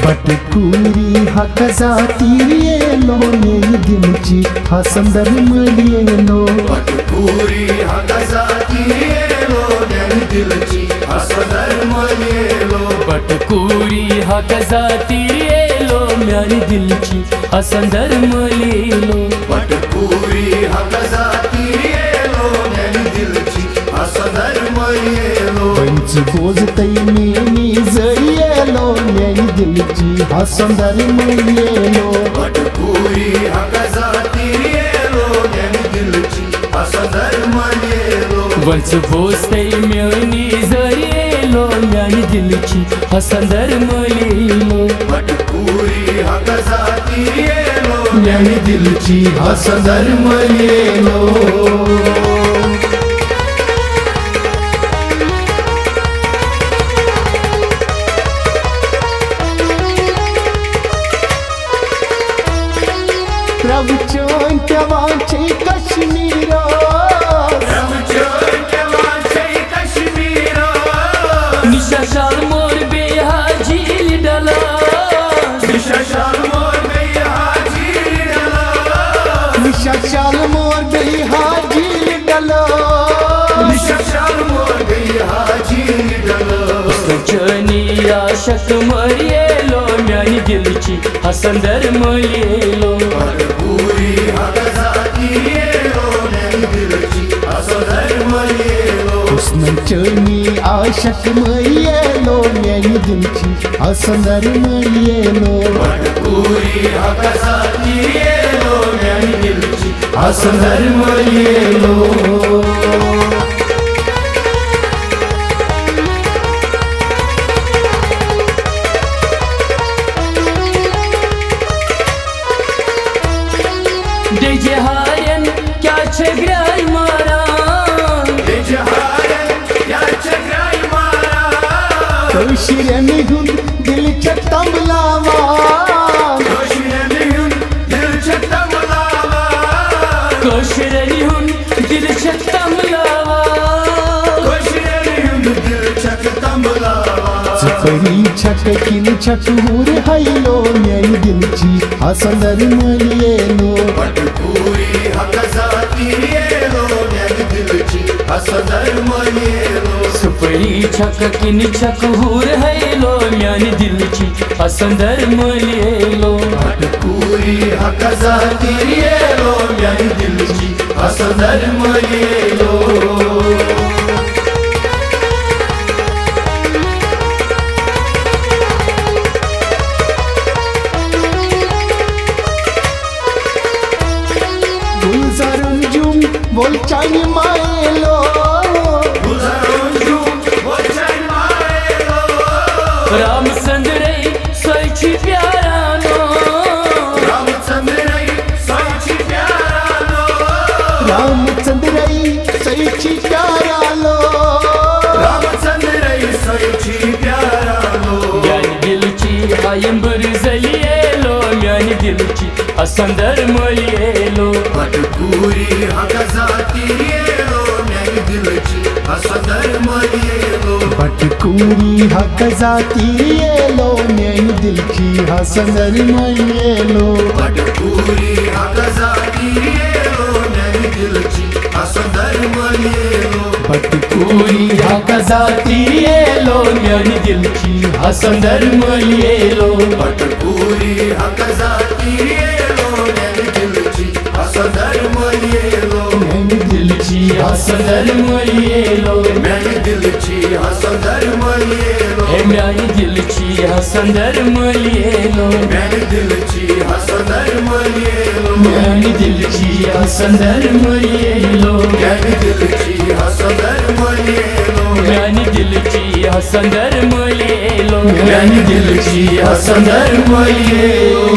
बटकुरी हक जाती येलो मेरी दिलची हा संदर्भ मलियलो बटकुरी हक जाती येलो मेरी दिलची हा संदर्भ मलियलो बटकुरी हक जाती येलो मेरी दिलची हा संदर्भ मलियलो बटकुरी हक जाती येलो मेरी दिलची हा संदर्भ मलियलो पंच बोजतई मेनी जरियलो मेरी दिलची हा संदर्भ मलियलो बटकुरी हक जाती येलो मेरी दिलची हा संदर्भ मलियलो वंच बोजतई मेनी जरियलो मेरी दिलची हा संदर्भ मलियलो बटकुरी हक जाती येलो मेरी दिलची हा संदर्भ मलियलो प्रवचन केव्हाचे काश्मीर निशाशाल मोर बेहाजील डला निशाशाल मोर बेहाजी डलो चनी आशक मरियलो म्यानी दिलची हा संदर्भ मलियलो बटकुरी हक जाती येलो मेरी दिलची हा संदर्भ मलियलो हुस्न चनी आशक मरियलो मेरी दिलची हा संदर्भ मलियलो बटकुरी हक जाती येलो मेरी दिलची हा संदर्भ मलियलो डेजे हायन क्या छगराई मारा कौशिरनिहून दिलच्या तबलावा कोशरनिहून दिल छक्तम लावा चपरी छक किन छटहूर हैलो मेरी दिलची हा संदर्भ मलियलो बटकुरी हक जाती येलो मेरी दिलची हा संदर्भ मलियलो सुपरी छक किन छक हूर हैलो म्यानी दिलची हा संदर्भ मलियलो बटकुरी हक जाती येलो मेरी दिलची हा संदर्भ मलियलो गुलजारंजुम बोलचानी मायलो रामचंद्र सोयची प्यारानो रामचंद्रई सईची प्यारालो म्यानी दिलची हायंबर जलियलो म्यानी दिलची हा संदर्भ मलियलो बटकुरी हक जाती येलो मेरी दिलची हा संदर्भ मलियलो बटकुरी हक जाती येलो मेरी दिलची हा संदर्भ मलियलो बटकुरी हक जाती येलो मेरी दिलची हा संदर्भ मलियलो बटकुरी हक जाती येलो म्यानी दिलची हा संदर्भ मलियलो बटकुरी हक जाती येलो मेरी दिलची हा संदर्भ मलियलो म्यानी दिलची हा संदर्भ मलियलो मेरी दिलची हा संदर्भ मलियलो हे म्यानी दिलची हा संदर्भ मलियलो मेरी दिलची हा संदर्भ मलियलो म्यानी दिलची हा संदर्भ मलियलो मेरी दिलची हा संदर्भ मलियलो म्यानी दिलची हा संदर्भ मलियलो म्यानी दिलची हा संदर्भ मलियलो